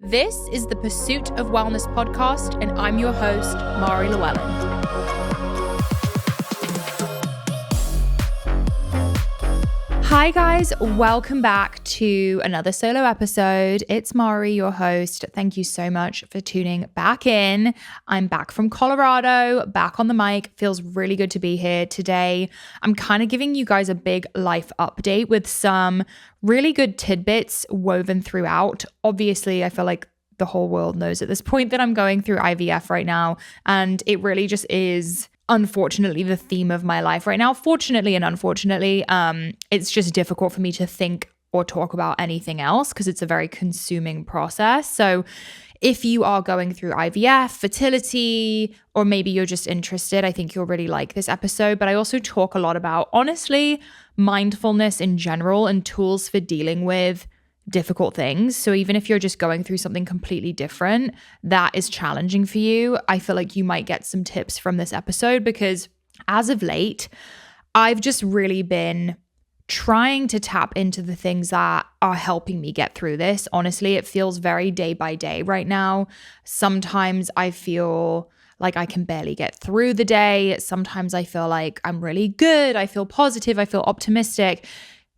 This is the Pursuit of Wellness podcast, and I'm your host, Mari Llewellyn. Hi guys, welcome back to another solo episode. It's Mari, your host. Thank you so much for tuning back in. I'm back from Colorado, back on the mic. Feels really good to be here today. I'm kind of giving you guys a big life update with some really good tidbits woven throughout. Obviously, I feel like the whole world knows at this point that I'm going through IVF right now, and it really just is unfortunately the theme of my life right now. Fortunately and unfortunately, it's just difficult for me to think or talk about anything else because it's a very consuming process. So if you are going through IVF, fertility, or maybe you're just interested, I think you'll really like this episode. But I also talk a lot about, honestly, mindfulness in general and tools for dealing with difficult things. So even if you're just going through something completely different that is challenging for you, I feel like you might get some tips from this episode, because as of late, I've just really been trying to tap into the things that are helping me get through this. Honestly, it feels very day by day right now. Sometimes I feel like I can barely get through the day. Sometimes I feel like I'm really good. I feel positive. I feel optimistic.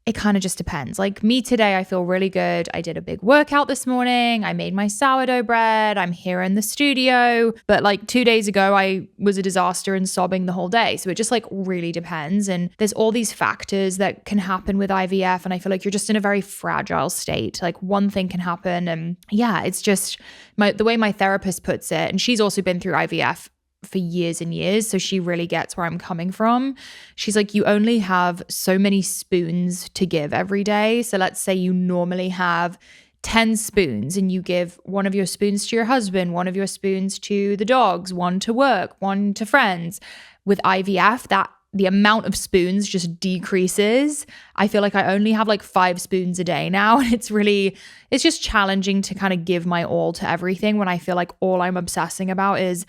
It kind of just depends. Like me today, I feel really good. I did a big workout this morning. I made my sourdough bread. I'm here in the studio. But like 2 days ago, I was a disaster and sobbing the whole day. So it just like really depends. And there's all these factors that can happen with IVF. And I feel like you're just in a very fragile state. Like one thing can happen. And yeah, it's just the way my therapist puts it. And she's also been through IVF for years and years, so she really gets where I'm coming from. She's like, you only have so many spoons to give every day. So let's say you normally have 10 spoons and you give one of your spoons to your husband, one of your spoons to the dogs, one to work, one to friends. With IVF, that the amount of spoons just decreases. I feel like I only have like 5 spoons a day now. And it's just challenging to kind of give my all to everything when I feel like all I'm obsessing about is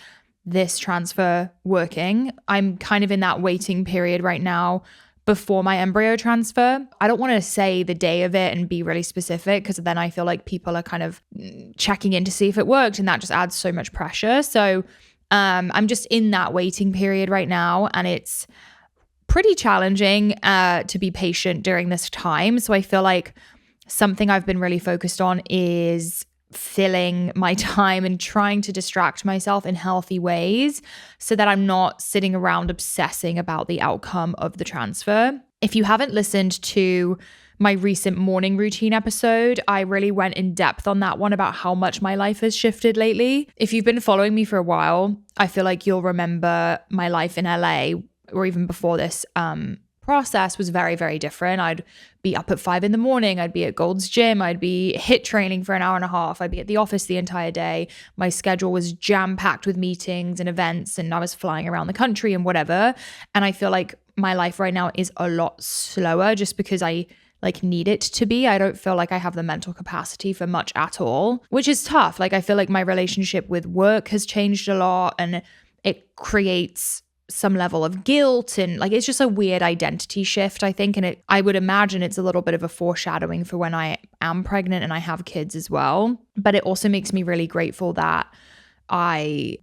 this transfer working. I'm kind of in that waiting period right now before my embryo transfer. I don't want to say the day of it and be really specific, because then I feel like people are kind of checking in to see if it worked, and that just adds so much pressure. So I'm just in that waiting period right now, and it's pretty challenging to be patient during this time. So I feel like something I've been really focused on is filling my time and trying to distract myself in healthy ways so that I'm not sitting around obsessing about the outcome of the transfer. If you haven't listened to my recent morning routine episode, I really went in depth on that one about how much my life has shifted lately. If you've been following me for a while, I feel like you'll remember my life in LA, or even before this process, was very, very different. I'd be up at 5 a.m. I'd be at Gold's Gym. I'd be HIIT training for an hour and a half. I'd be at the office the entire day. My schedule was jam-packed with meetings and events, and I was flying around the country and whatever. And I feel like my life right now is a lot slower just because I like need it to be. I don't feel like I have the mental capacity for much at all, which is tough. Like I feel like my relationship with work has changed a lot, and it creates some level of guilt, and like it's just a weird identity shift, I think. And I would imagine it's a little bit of a foreshadowing for when I am pregnant and I have kids as well. But it also makes me really grateful that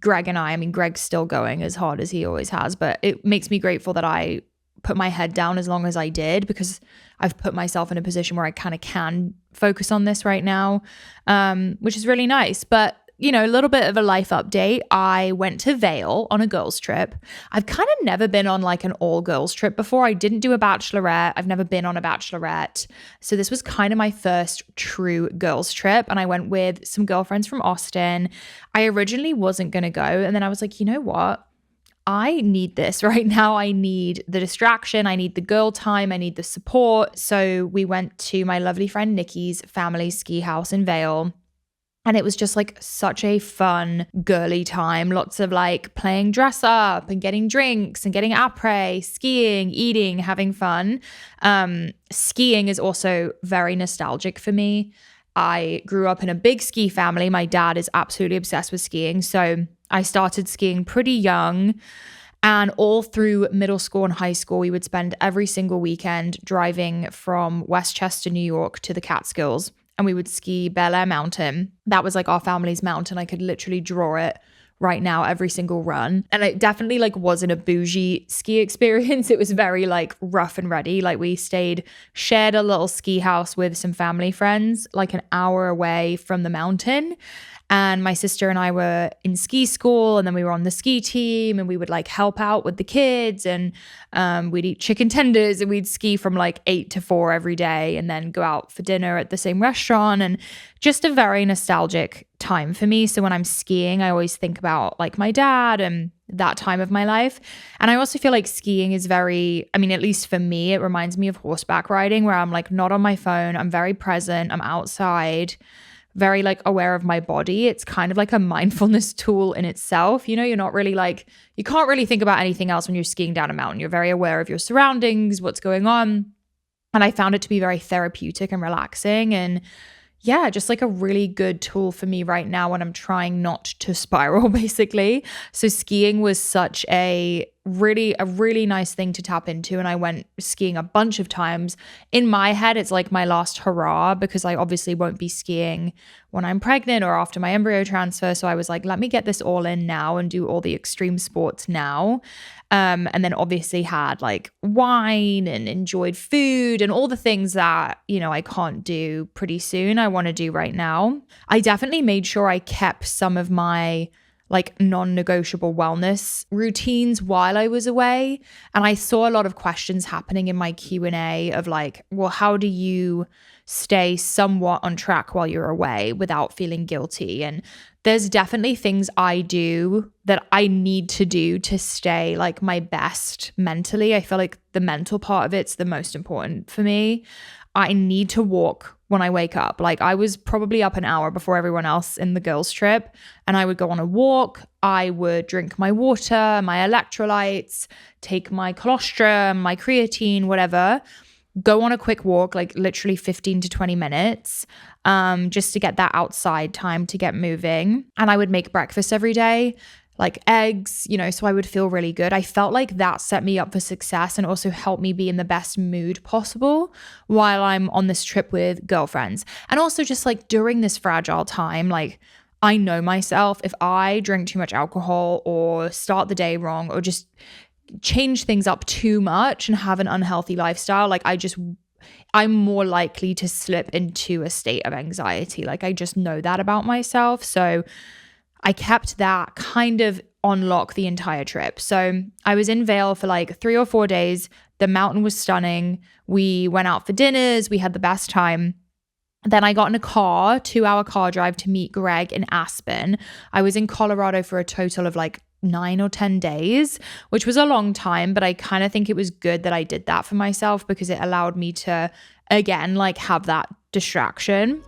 Greg's still going as hard as he always has, but it makes me grateful that I put my head down as long as I did, because I've put myself in a position where I kind of can focus on this right now, which is really nice. But you know, a little bit of a life update. I went to Vail on a girls trip. I've kind of never been on like an all girls trip before. I didn't do a bachelorette. I've never been on a bachelorette. So this was kind of my first true girls trip. And I went with some girlfriends from Austin. I originally wasn't going to go. And then I was like, you know what? I need this right now. I need the distraction. I need the girl time. I need the support. So we went to my lovely friend Nikki's family ski house in Vail. And it was just like such a fun, girly time. Lots of like playing dress up and getting drinks and getting après, skiing, eating, having fun. Skiing is also very nostalgic for me. I grew up in a big ski family. My dad is absolutely obsessed with skiing. So I started skiing pretty young. And all through middle school and high school, we would spend every single weekend driving from Westchester, New York to the Catskills. and we would ski Vail Mountain. That was like our family's mountain. I could literally draw it right now every single run. And it definitely like wasn't a bougie ski experience. It was very like rough and ready. Like we shared a little ski house with some family friends like an hour away from the mountain. And my sister and I were in ski school, and then we were on the ski team, and we would like help out with the kids, and we'd eat chicken tenders, and we'd ski from like 8 to 4 every day, and then go out for dinner at the same restaurant. And just a very nostalgic time for me. So when I'm skiing, I always think about like my dad and that time of my life. And I also feel like skiing is very, I mean, at least for me, it reminds me of horseback riding, where I'm like not on my phone. I'm very present. I'm outside, very like aware of my body. It's kind of like a mindfulness tool in itself. You know, you're not really like, you can't really think about anything else when you're skiing down a mountain. You're very aware of your surroundings, what's going on. And I found it to be very therapeutic and relaxing. And yeah, just like a really good tool for me right now when I'm trying not to spiral, basically. So skiing was such a really nice thing to tap into. And I went skiing a bunch of times. In my head, it's like my last hurrah, because I obviously won't be skiing when I'm pregnant or after my embryo transfer. So I was like, let me get this all in now and do all the extreme sports now. And then obviously had like wine and enjoyed food and all the things that, you know, I can't do pretty soon. I want to do right now. I definitely made sure I kept some of my like non-negotiable wellness routines while I was away. And I saw a lot of questions happening in my Q&A of like, well, how do you stay somewhat on track while you're away without feeling guilty? And there's definitely things I do that I need to do to stay like my best mentally. I feel like the mental part of it's the most important for me. I need to walk when I wake up. Like I was probably up an hour before everyone else in the girls' trip, and I would go on a walk. I would drink my water, my electrolytes, take my colostrum, my creatine, whatever, go on a quick walk, like literally 15 to 20 minutes, just to get that outside time to get moving. And I would make breakfast every day, like eggs, you know, so I would feel really good. I felt like that set me up for success and also helped me be in the best mood possible while I'm on this trip with girlfriends. And also just like during this fragile time, like I know myself, if I drink too much alcohol or start the day wrong or just change things up too much and have an unhealthy lifestyle, like I'm more likely to slip into a state of anxiety. Like I just know that about myself. So I kept that kind of on lock the entire trip. So I was in Vail for like 3 or 4 days. The mountain was stunning. We went out for dinners. We had the best time. Then I got in a 2-hour car drive to meet Greg in Aspen. I was in Colorado for a total of like 9 or 10 days, which was a long time, but I kind of think it was good that I did that for myself because it allowed me to, again, like have that distraction.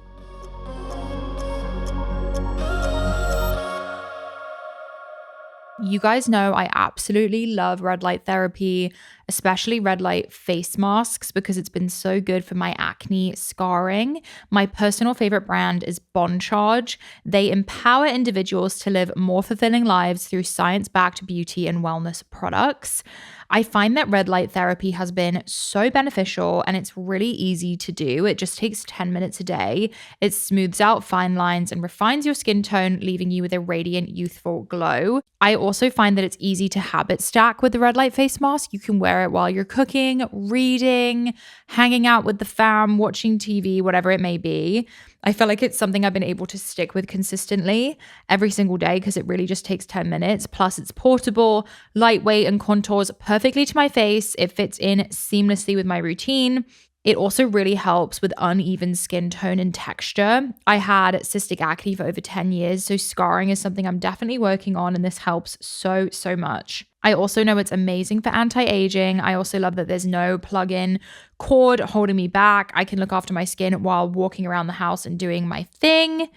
You guys know I absolutely love red light therapy, especially red light face masks, because it's been so good for my acne scarring. My personal favorite brand is Charge. They empower individuals to live more fulfilling lives through science-backed beauty and wellness products. I find that red light therapy has been so beneficial and it's really easy to do. It just takes 10 minutes a day. It smooths out fine lines and refines your skin tone, leaving you with a radiant, youthful glow. I also find that it's easy to habit stack with the red light face mask. You can wear it while you're cooking, reading, hanging out with the fam, watching TV, whatever it may be. I feel like it's something I've been able to stick with consistently every single day because it really just takes 10 minutes. Plus, it's portable, lightweight, and contours perfectly to my face. It fits in seamlessly with my routine. It also really helps with uneven skin tone and texture. I had cystic acne for over 10 years, so scarring is something I'm definitely working on, and this helps so much. I also know it's amazing for anti-aging. I also love that there's no plug-in cord holding me back. I can look after my skin while walking around the house and doing my thing.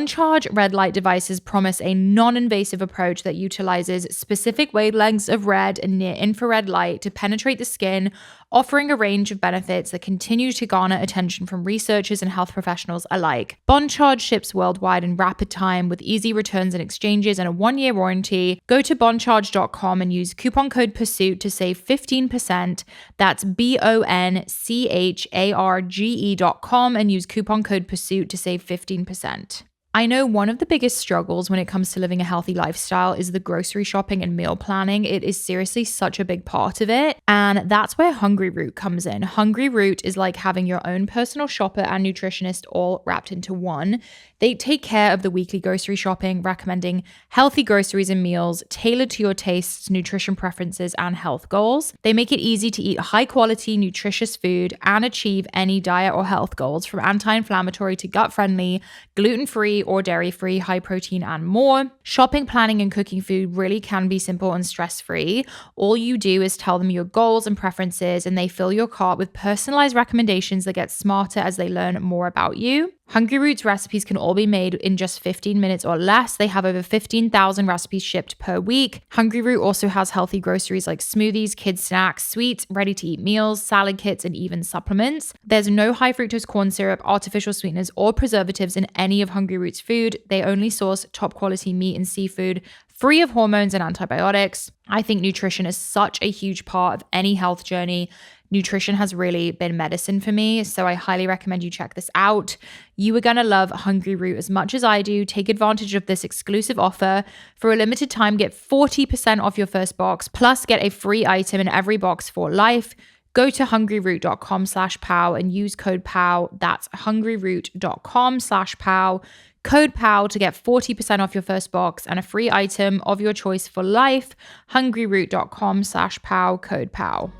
Charge red light devices promise a non-invasive approach that utilizes specific wavelengths of red and near infrared light to penetrate the skin, offering a range of benefits that continue to garner attention from researchers and health professionals alike. Bond Charge ships worldwide in rapid time with easy returns and exchanges and a 1-year warranty. Go to bondcharge.com and use coupon code PURSUIT to save 15%. That's BONCHARGE.com and use coupon code PURSUIT to save 15%. I know one of the biggest struggles when it comes to living a healthy lifestyle is the grocery shopping and meal planning. It is seriously such a big part of it. And that's where Hungry Root comes in. Hungry Root is like having your own personal shopper and nutritionist all wrapped into one. They take care of the weekly grocery shopping, recommending healthy groceries and meals tailored to your tastes, nutrition preferences, and health goals. They make it easy to eat high quality, nutritious food and achieve any diet or health goals, from anti-inflammatory to gut-friendly, gluten-free or dairy-free, high protein, and more. Shopping, planning, and cooking food really can be simple and stress-free. All you do is tell them your goals and preferences, and they fill your cart with personalized recommendations that get smarter as they learn more about you. Hungry Root's recipes can all be made in just 15 minutes or less. They have over 15,000 recipes shipped per week. Hungry Root also has healthy groceries like smoothies, kids snacks, sweets, ready-to-eat meals, salad kits, and even supplements. There's no high fructose corn syrup, artificial sweeteners, or preservatives in any of Hungry Root's food. They only source top quality meat and seafood, free of hormones and antibiotics. I think nutrition is such a huge part of any health journey. Nutrition has really been medicine for me, so I highly recommend you check this out. You are going to love Hungry Root as much as I do. Take advantage of this exclusive offer. For a limited time, get 40% off your first box, plus get a free item in every box for life. Go to hungryroot.com/POW and use code POW. That's hungryroot.com/POW. Code POW to get 40% off your first box and a free item of your choice for life. hungryroot.com/POW, code POW.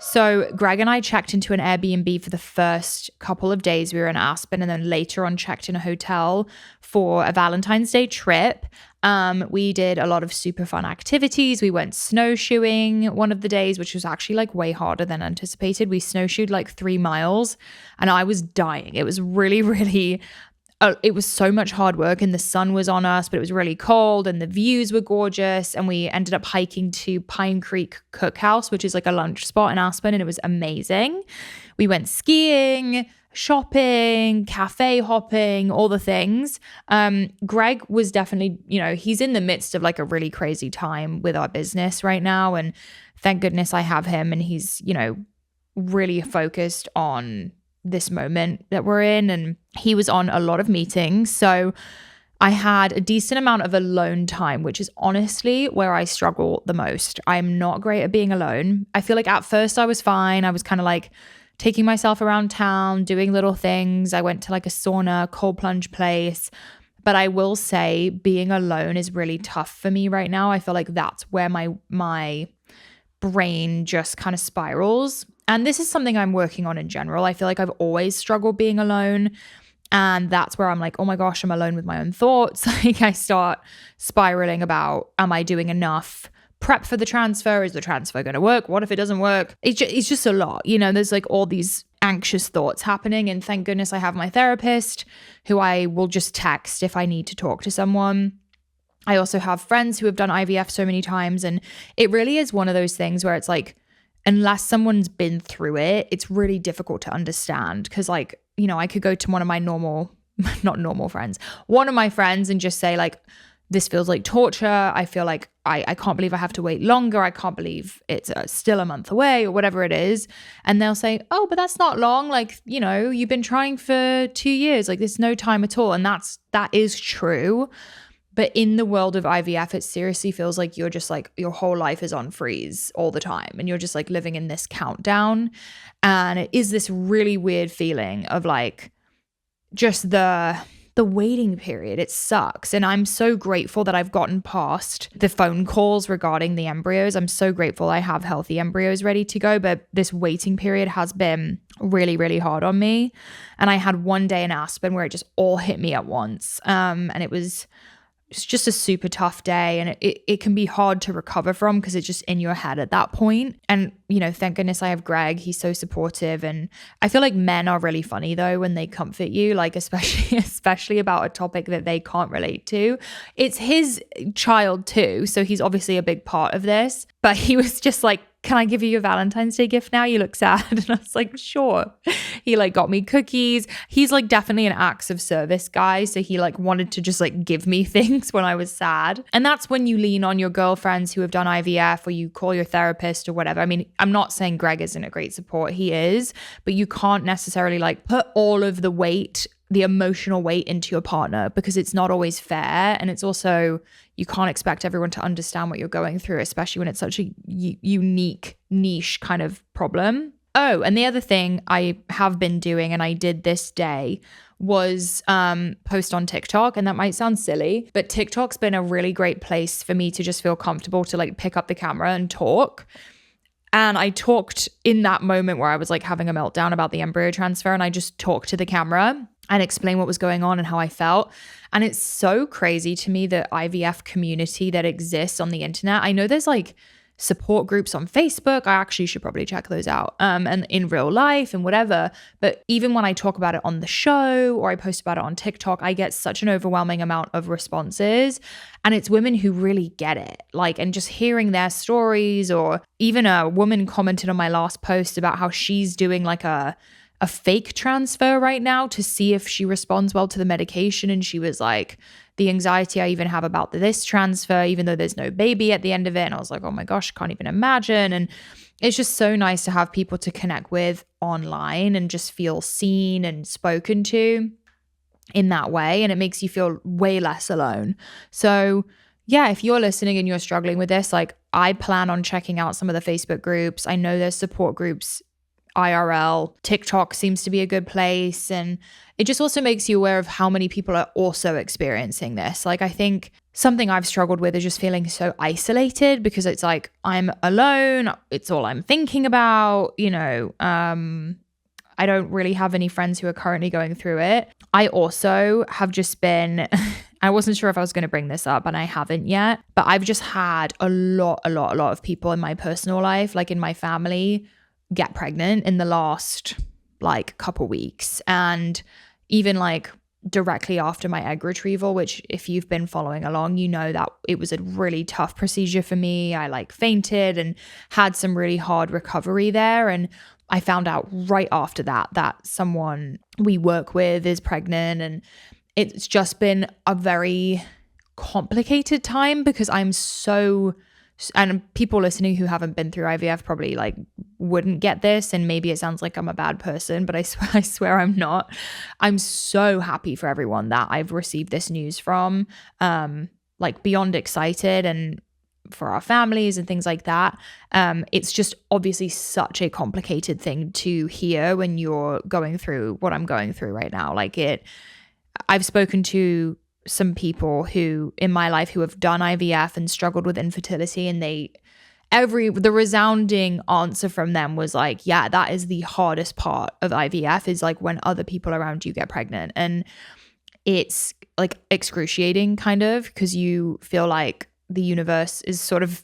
So Greg and I checked into an Airbnb for the first couple of days we were in Aspen, and then later on checked in a hotel for a Valentine's Day trip. We did a lot of super fun activities. We went snowshoeing one of the days, which was actually like way harder than anticipated. We snowshoed like 3 miles and I was dying. It was really it was so much hard work, and the sun was on us, but it was really cold and the views were gorgeous. And we ended up hiking to Pine Creek Cookhouse, which is like a lunch spot in Aspen, and it was amazing. We went skiing, shopping, cafe hopping, all the things. Greg was definitely, he's in the midst of like a really crazy time with our business right now. And thank goodness I have him, and he's, really focused on this moment that we're in, and he was on a lot of meetings. So I had a decent amount of alone time, which is honestly where I struggle the most. I'm not great at being alone. I feel like at first I was fine. I was kind of like taking myself around town, doing little things. I went to like a sauna, cold plunge place. But I will say being alone is really tough for me right now. I feel like that's where my brain just kind of spirals. And this is something I'm working on in general. I feel like I've always struggled being alone. And that's where I'm like, oh my gosh, I'm alone with my own thoughts. Like I start spiraling about, am I doing enough prep for the transfer? Is the transfer going to work? What if it doesn't work? It's just a lot. There's like all these anxious thoughts happening. And thank goodness I have my therapist who I will just text if I need to talk to someone. I also have friends who have done IVF so many times. And it really is one of those things where it's like, unless someone's been through it, it's really difficult to understand. Because I could go to one of my one of my friends and just say like, this feels like torture. I feel like I can't believe I have to wait longer. I can't believe it's still a month away or whatever it is. And they'll say, oh, but that's not long. Like, you've been trying for 2 years. Like there's no time at all. And that is true. But in the world of IVF, it seriously feels like you're just like your whole life is on freeze all the time. And you're just like living in this countdown. And it is this really weird feeling of like just the waiting period. It sucks. And I'm so grateful that I've gotten past the phone calls regarding the embryos. I'm so grateful I have healthy embryos ready to go. But this waiting period has been really, really hard on me. And I had one day in Aspen where it just all hit me at once. And it was it's just a super tough day, and it can be hard to recover from because it's just in your head at that point. And, you know, thank goodness I have Greg. He's so supportive. And I feel like men are really funny though when they comfort you, like especially about a topic that they can't relate to. It's his child too, so he's obviously a big part of this. But he was just like, can I give you your Valentine's Day gift now? You look sad. And I was like, sure. He like got me cookies. He's like definitely an acts of service guy. So he like wanted to just like give me things when I was sad. And that's when you lean on your girlfriends who have done IVF, or you call your therapist or whatever. I mean, I'm not saying Greg isn't a great support. He is, but you can't necessarily like put all of the weight, the emotional weight into your partner, because it's not always fair. And it's also, you can't expect everyone to understand what you're going through, especially when it's such a unique niche kind of problem. Oh, and the other thing I have been doing, and I did this day, was post on TikTok. And that might sound silly, but TikTok's been a really great place for me to just feel comfortable to like pick up the camera and talk. And I talked in that moment where I was like having a meltdown about the embryo transfer, and I just talked to the camera and explained what was going on and how I felt. And it's so crazy to me, the IVF community that exists on the internet. I know there's like support groups on Facebook. I actually should probably check those out, and in real life and whatever. But even when I talk about it on the show or I post about it on TikTok, I get such an overwhelming amount of responses. And it's women who really get it. Like, and just hearing their stories, or even a woman commented on my last post about how she's doing like a fake transfer right now to see if she responds well to the medication. And she was like, the anxiety I even have about this transfer, even though there's no baby at the end of it. And I was like, oh my gosh, I can't even imagine. And it's just so nice to have people to connect with online and just feel seen and spoken to in that way. And it makes you feel way less alone. So yeah, if you're listening and you're struggling with this, like, I plan on checking out some of the Facebook groups. I know there's support groups IRL. TikTok seems to be a good place. And it just also makes you aware of how many people are also experiencing this. Like, I think something I've struggled with is just feeling so isolated, because it's like, I'm alone. It's all I'm thinking about, you know. I don't really have any friends who are currently going through it. I also have just been, I wasn't sure if I was going to bring this up, and I haven't yet, but I've just had a lot of people in my personal life, like in my family, get pregnant in the last like couple weeks. And even like directly after my egg retrieval, which if you've been following along, you know that it was a really tough procedure for me. I like fainted and had some really hard recovery there. And I found out right after that someone we work with is pregnant. And it's just been a very complicated time, because I'm so, and people listening who haven't been through IVF probably like wouldn't get this, and maybe it sounds like I'm a bad person, but I swear I'm not. I'm so happy for everyone that I've received this news from, like beyond excited, and for our families and things like that. It's just obviously such a complicated thing to hear when you're going through what I'm going through right now. I've spoken to some people who in my life who have done IVF and struggled with infertility, and the resounding answer from them was like, yeah, that is the hardest part of IVF, is like when other people around you get pregnant. And it's like excruciating kind of, because you feel like the universe is sort of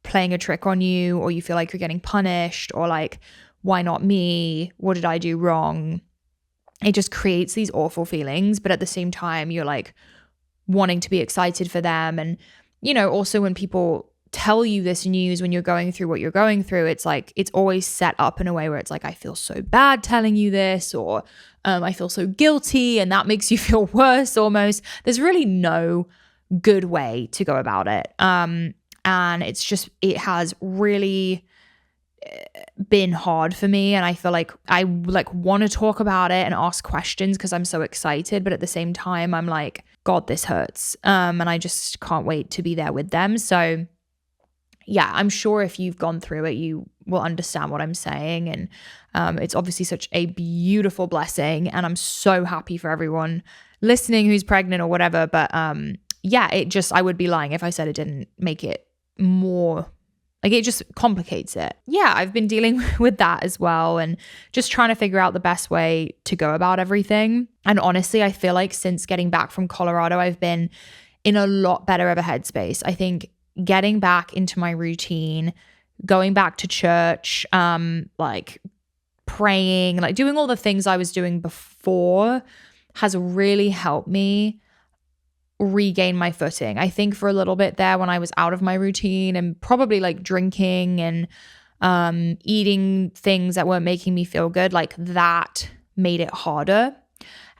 playing a trick on you, or you feel like you're getting punished, or like, why not me? What did I do wrong? It just creates these awful feelings. But at the same time, you're like wanting to be excited for them. And, you know, also when people tell you this news when you're going through what you're going through, it's like, it's always set up in a way where it's like, I feel so bad telling you this, or I feel so guilty, and that makes you feel worse almost. There's really no good way to go about it. And it's just, it has really been hard for me, and I feel like I like want to talk about it and ask questions because I'm so excited, but at the same time I'm like, God, this hurts, and I just can't wait to be there with them. So yeah, I'm sure if you've gone through it, you will understand what I'm saying. And it's obviously such a beautiful blessing, and I'm so happy for everyone listening who's pregnant or whatever. But yeah, I would be lying if I said it didn't make it more, like, it just complicates it. Yeah, I've been dealing with that as well, and just trying to figure out the best way to go about everything. And honestly, I feel like since getting back from Colorado, I've been in a lot better of a headspace. I think getting back into my routine, going back to church, like praying, like doing all the things I was doing before has really helped me regain my footing. I think for a little bit there when I was out of my routine and probably like drinking and eating things that weren't making me feel good, like that made it harder.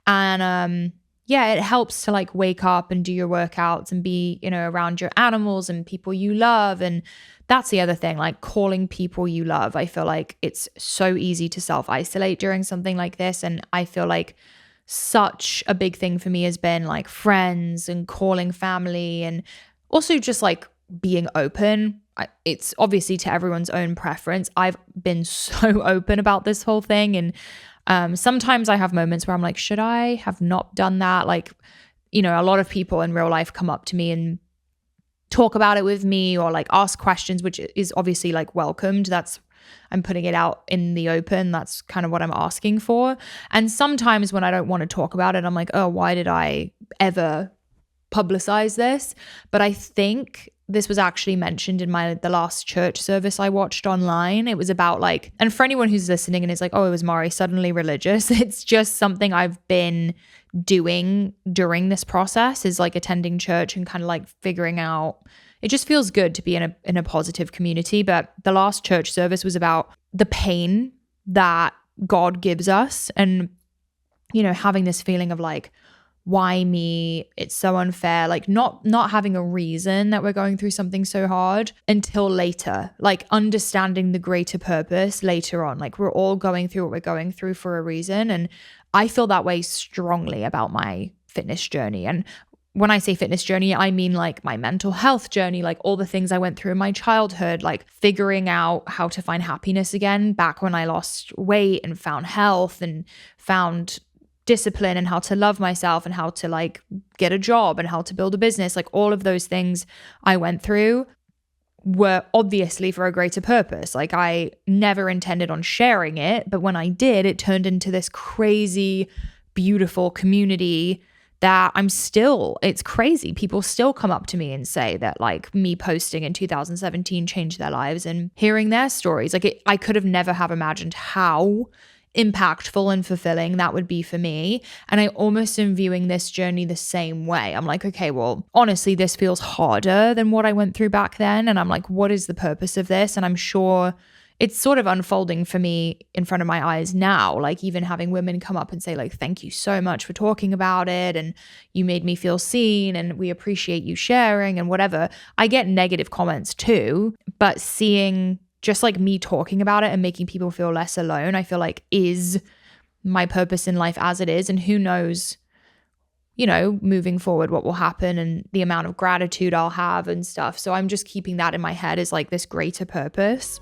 And yeah, it helps to like wake up and do your workouts and be, around your animals and people you love. And that's the other thing, like calling people you love. I feel like it's so easy to self-isolate during something like this. And I feel like such a big thing for me has been like friends and calling family, and also just like being open. It's obviously to everyone's own preference. I've been so open about this whole thing. And sometimes I have moments where I'm like, should I have not done that? Like, a lot of people in real life come up to me and talk about it with me or like ask questions, which is obviously like welcomed. I'm putting it out in the open. That's kind of what I'm asking for. And sometimes when I don't want to talk about it, I'm like, oh, why did I ever publicize this? But I think this was actually mentioned in the last church service I watched online. It was about like, and for anyone who's listening and is like, oh, it was Mari suddenly religious, it's just something I've been doing during this process, is like attending church and kind of like figuring out, it just feels good to be in a positive community. But the last church service was about the pain that God gives us, and having this feeling of like, why me? It's so unfair. Like not having a reason that we're going through something so hard until later, like understanding the greater purpose later on. Like we're all going through what we're going through for a reason. And I feel that way strongly about my fitness journey. And when I say fitness journey, I mean like my mental health journey, like all the things I went through in my childhood, like figuring out how to find happiness again back when I lost weight and found health and found discipline and how to love myself and how to like get a job and how to build a business. Like all of those things I went through were obviously for a greater purpose. Like I never intended on sharing it, but when I did, it turned into this crazy, beautiful community that it's crazy. People still come up to me and say that like me posting in 2017 changed their lives, and hearing their stories. Like I could have never have imagined how impactful and fulfilling that would be for me. And I almost am viewing this journey the same way. I'm like, okay, well, honestly, this feels harder than what I went through back then. And I'm like, what is the purpose of this? And I'm sure it's sort of unfolding for me in front of my eyes now. Like even having women come up and say like, thank you so much for talking about it, and you made me feel seen, and we appreciate you sharing, and whatever. I get negative comments too, but seeing just like me talking about it and making people feel less alone, I feel like is my purpose in life as it is. And who knows, moving forward, what will happen and the amount of gratitude I'll have and stuff. So I'm just keeping that in my head as like this greater purpose.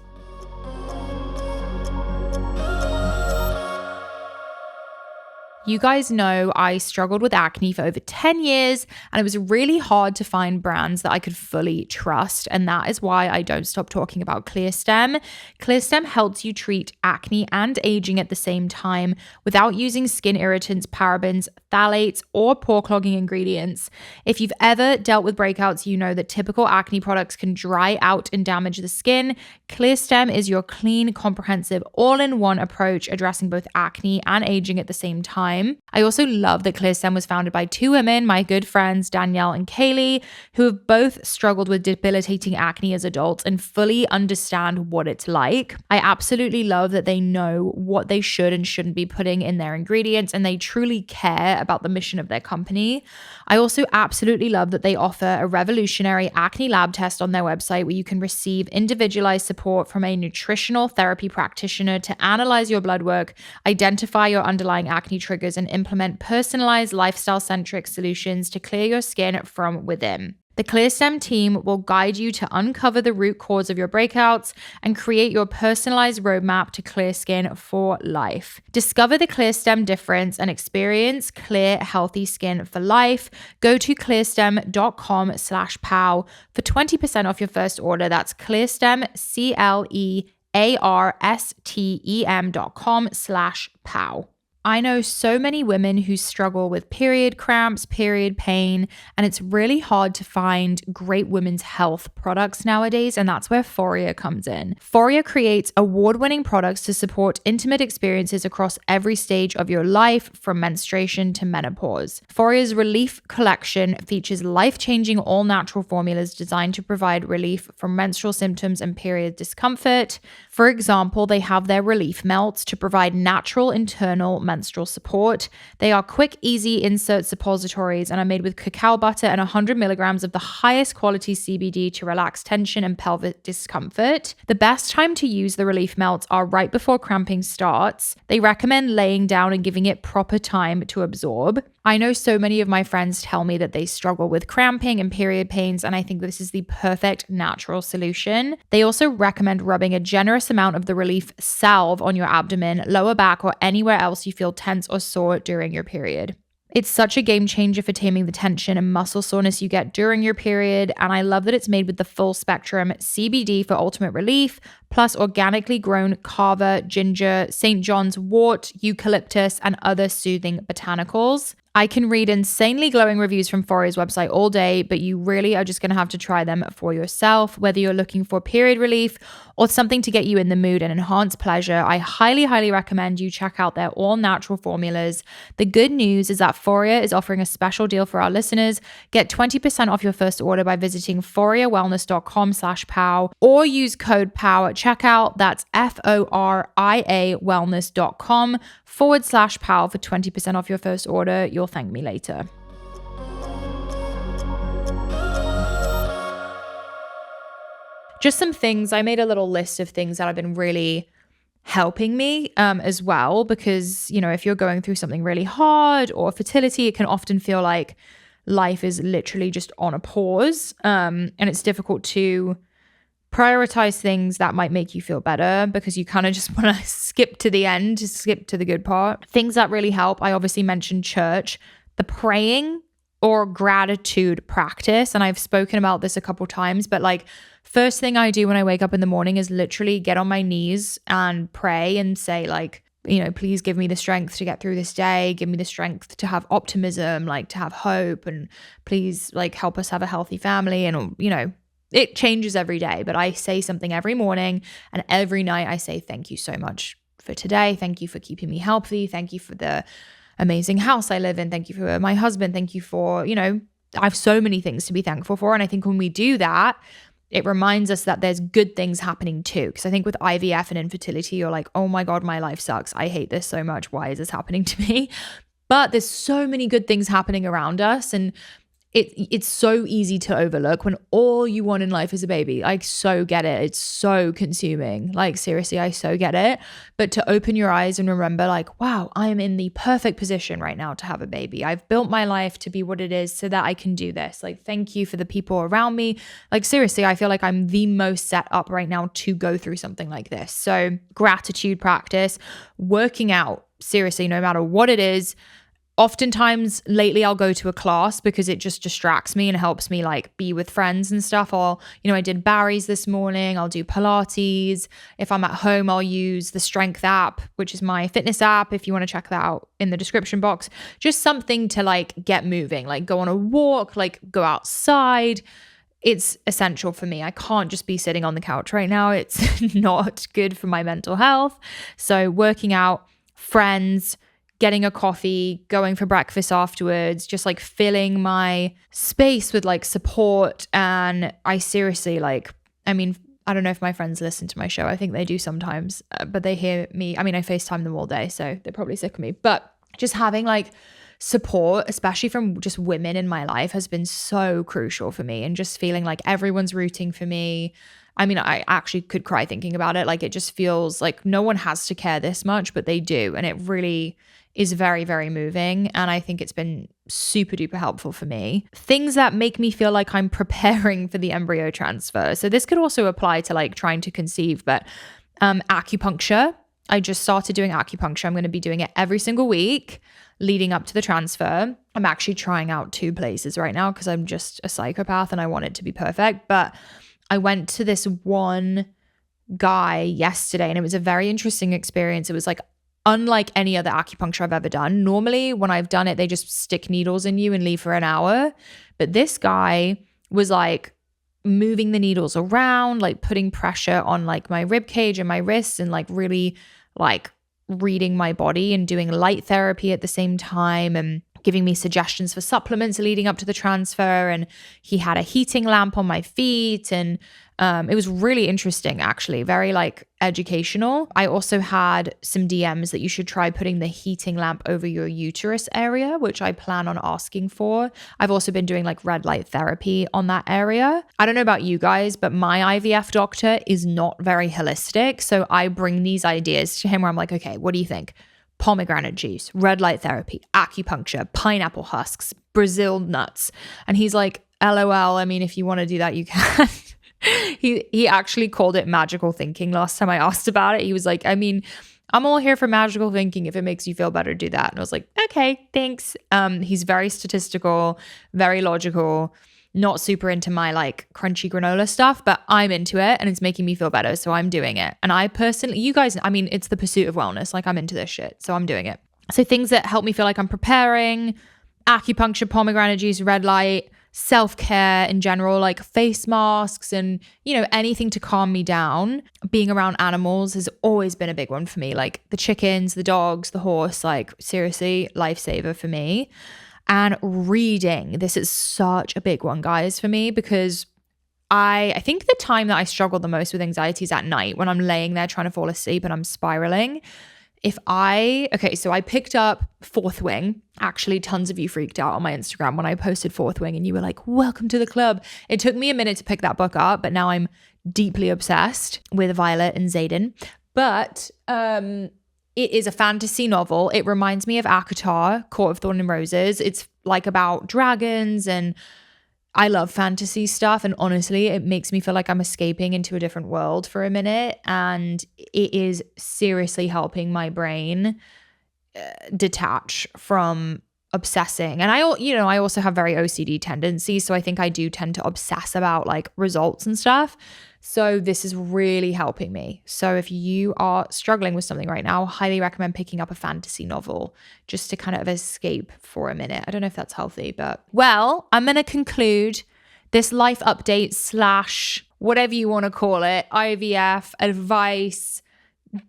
You guys know I struggled with acne for over 10 years, and it was really hard to find brands that I could fully trust. And that is why I don't stop talking about ClearStem. ClearStem helps you treat acne and aging at the same time without using skin irritants, parabens, phthalates, or pore clogging ingredients. If you've ever dealt with breakouts, you know that typical acne products can dry out and damage the skin. ClearStem is your clean, comprehensive, all-in-one approach addressing both acne and aging at the same time. I also love that ClearStem was founded by two women, my good friends Danielle and Kaylee, who have both struggled with debilitating acne as adults and fully understand what it's like. I absolutely love that they know what they should and shouldn't be putting in their ingredients, and they truly care about the mission of their company. I also absolutely love that they offer a revolutionary acne lab test on their website where you can receive individualized support from a nutritional therapy practitioner to analyze your blood work, identify your underlying acne triggers, and implement personalized lifestyle-centric solutions to clear your skin from within. The ClearStem team will guide you to uncover the root cause of your breakouts and create your personalized roadmap to clear skin for life. Discover the ClearStem difference and experience clear, healthy skin for life. Go to clearstem.com/POW for 20% off your first order. That's ClearStem, ClearStem.com/POW. I know so many women who struggle with period cramps, period pain, and it's really hard to find great women's health products nowadays, and that's where Foria comes in. Foria creates award-winning products to support intimate experiences across every stage of your life, from menstruation to menopause. Foria's Relief Collection features life-changing all-natural formulas designed to provide relief from menstrual symptoms and period discomfort. For example, they have their Relief Melts to provide natural internal menstrual support. They are quick, easy insert suppositories and are made with cacao butter and 100 milligrams of the highest quality CBD to relax tension and pelvic discomfort. The best time to use the Relief Melts are right before cramping starts. They recommend laying down and giving it proper time to absorb. I know so many of my friends tell me that they struggle with cramping and period pains, and I think this is the perfect natural solution. They also recommend rubbing a generous amount of the Relief Salve on your abdomen, lower back, or anywhere else you feel tense or sore during your period. It's such a game changer for taming the tension and muscle soreness you get during your period, and I love that it's made with the full spectrum CBD for ultimate relief, plus organically grown kava, ginger, St. John's wort, eucalyptus, and other soothing botanicals. I can read insanely glowing reviews from Foria's website all day, but you really are just going to have to try them for yourself. Whether you're looking for period relief or something to get you in the mood and enhance pleasure, I highly, highly recommend you check out their all-natural formulas. The good news is that Foria is offering a special deal for our listeners. Get 20% off your first order by visiting foriawellness.com/POW or use code POW at checkout. That's FORIA wellness.com/POW for 20% off your first order. You'll thank me later. Just some things, I made a little list of things that have been really helping me as well, because, you know, if you're going through something really hard or fertility, it can often feel like life is literally just on a pause, and it's difficult to prioritize things that might make you feel better because you kind of just want to skip to the end, to skip to the good part. Things that really help, I obviously mentioned church, the praying or gratitude practice. And I've spoken about this a couple times, but like first thing I do when I wake up in the morning is literally get on my knees and pray and say like, you know, please give me the strength to get through this day. Give me the strength to have optimism, like to have hope, and please like help us have a healthy family. And, you know, it changes every day, but I say something every morning, and every night I say, thank you so much for today. Thank you for keeping me healthy. Thank you for the amazing house I live in. Thank you for my husband. Thank you for, you know, I have so many things to be thankful for. And I think when we do that, it reminds us that there's good things happening too. Because I think with IVF and infertility, you're like, oh my God, my life sucks. I hate this so much. Why is this happening to me? But there's so many good things happening around us. And it's so easy to overlook when all you want in life is a baby. I so get it. It's so consuming. Like seriously, I so get it. But to open your eyes and remember like, wow, I am in the perfect position right now to have a baby. I've built my life to be what it is so that I can do this. Like, thank you for the people around me. Like seriously, I feel like I'm the most set up right now to go through something like this. So gratitude practice, working out, seriously, no matter what it is. Oftentimes lately I'll go to a class because it just distracts me and helps me like be with friends and stuff. Or, you know, I did Barry's this morning. I'll do Pilates. If I'm at home, I'll use the Strength app, which is my fitness app. If you want to check that out in the description box, just something to like get moving, like go on a walk, like go outside. It's essential for me. I can't just be sitting on the couch right now. It's not good for my mental health. So working out, friends, getting a coffee, going for breakfast afterwards, just like filling my space with like support. And I seriously like, I mean, I don't know if my friends listen to my show. I think they do sometimes, but they hear me. I mean, I FaceTime them all day, so they're probably sick of me. But just having like support, especially from just women in my life, has been so crucial for me. And just feeling like everyone's rooting for me. I mean, I actually could cry thinking about it. Like it just feels like no one has to care this much, but they do. And it really is very, very moving. And I think it's been super duper helpful for me. Things that make me feel like I'm preparing for the embryo transfer. So this could also apply to like trying to conceive, but acupuncture. I just started doing acupuncture. I'm going to be doing it every single week leading up to the transfer. I'm actually trying out 2 places right now because I'm just a psychopath and I want it to be perfect. But I went to this one guy yesterday and it was a very interesting experience. It was like unlike any other acupuncture I've ever done. Normally, when I've done it, they just stick needles in you and leave for an hour. But this guy was like moving the needles around, like putting pressure on like my rib cage and my wrists, and like really like reading my body and doing light therapy at the same time, and giving me suggestions for supplements leading up to the transfer. And he had a heating lamp on my feet, and it was really interesting, actually, very like educational. I also had some DMs that you should try putting the heating lamp over your uterus area, which I plan on asking for. I've also been doing like red light therapy on that area. I don't know about you guys, but my IVF doctor is not very holistic. So I bring these ideas to him where I'm like, okay, what do you think? Pomegranate juice, red light therapy, acupuncture, pineapple husks, Brazil nuts. And he's like, LOL, I mean, if you want to do that, you can. He actually called it magical thinking last time I asked about it. He was like, I mean, I'm all here for magical thinking. If it makes you feel better, do that. And I was like, okay, thanks. He's very statistical, very logical, not super into my like crunchy granola stuff, but I'm into it and it's making me feel better. So I'm doing it. And I personally, you guys, I mean, it's the pursuit of wellness. Like, I'm into this shit. So I'm doing it. So things that help me feel like I'm preparing: acupuncture, pomegranate juice, red light, self-care in general, like face masks and, you know, anything to calm me down. Being around animals has always been a big one for me, like the chickens, the dogs, the horse, like seriously, lifesaver for me. And reading, this is such a big one, guys, for me, because I think the time that I struggle the most with anxiety is at night when I'm laying there trying to fall asleep and I'm spiraling. So I picked up Fourth Wing. Actually, tons of you freaked out on my Instagram when I posted Fourth Wing and you were like, welcome to the club. It took me a minute to pick that book up, but now I'm deeply obsessed with Violet and Xaden. But it is a fantasy novel. It reminds me of ACOTAR, Court of Thorn and Roses. It's like about dragons, and I love fantasy stuff, and honestly, it makes me feel like I'm escaping into a different world for a minute, and it is seriously helping my brain detach from obsessing. And I also have very OCD tendencies, so I think I do tend to obsess about like results and stuff. So this is really helping me. So if you are struggling with something right now, I highly recommend picking up a fantasy novel just to kind of escape for a minute. I don't know if that's healthy, but well, I'm going to conclude this life update / whatever you want to call it, IVF advice,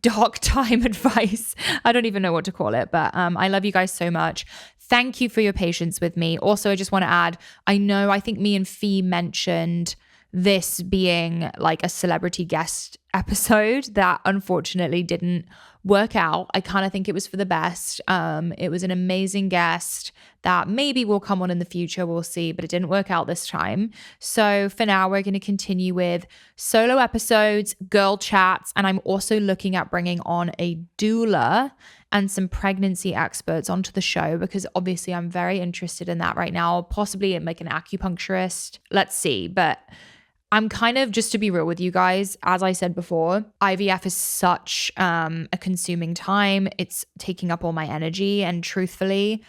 dark time advice. I don't even know what to call it, but I love you guys so much. Thank you for your patience with me. Also, I just want to add, I think me and Fee mentioned this being like a celebrity guest episode that unfortunately didn't work out. I kind of think it was for the best. It was an amazing guest that maybe will come on in the future. We'll see, but it didn't work out this time. So for now, we're going to continue with solo episodes, girl chats, and I'm also looking at bringing on a doula and some pregnancy experts onto the show, because obviously I'm very interested in that right now, possibly like an acupuncturist. Let's see, but I'm kind of, just to be real with you guys, as I said before, IVF is such a consuming time. It's taking up all my energy. And truthfully,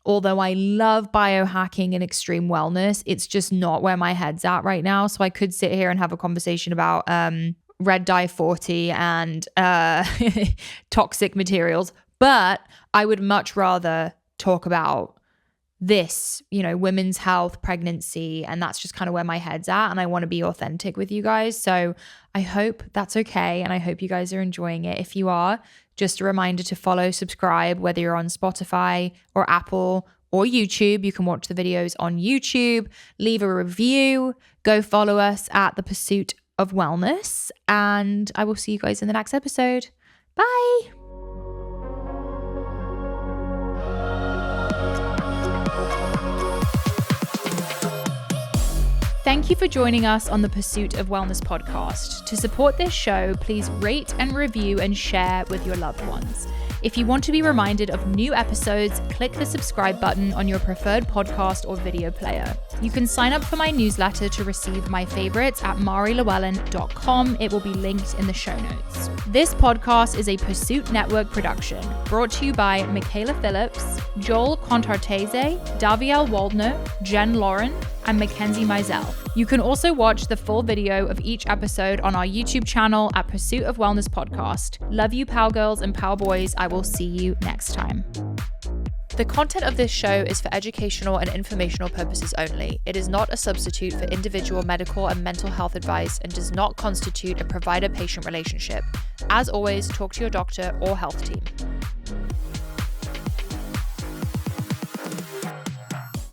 although I love biohacking and extreme wellness, it's just not where my head's at right now. So I could sit here and have a conversation about red dye 40 and toxic materials, but I would much rather talk about this, women's health, pregnancy, and that's just kind of where my head's at, and I want to be authentic with you guys. So I hope that's okay, and I hope you guys are enjoying it. If you are, just a reminder to follow, subscribe, whether you're on Spotify or Apple or YouTube. You can watch the videos on YouTube, leave a review, go follow us at The Pursuit of Wellness, and I will see you guys in the next episode. Bye. Thank you for joining us on the Pursuit of Wellness podcast. To support this show, please rate and review and share with your loved ones. If you want to be reminded of new episodes, click the subscribe button on your preferred podcast or video player. You can sign up for my newsletter to receive my favorites at marilewellen.com. It will be linked in the show notes. This podcast is a Pursuit Network production, brought to you by Michaela Phillips, Joel Contartese, Daviel Waldner, Jen Lauren, and Mackenzie Mizell. You can also watch the full video of each episode on our YouTube channel at Pursuit of Wellness Podcast. Love you, Power Girls and Power Boys. I will see you next time. The content of this show is for educational and informational purposes only. It is not a substitute for individual medical and mental health advice and does not constitute a provider-patient relationship. As always, talk to your doctor or health team.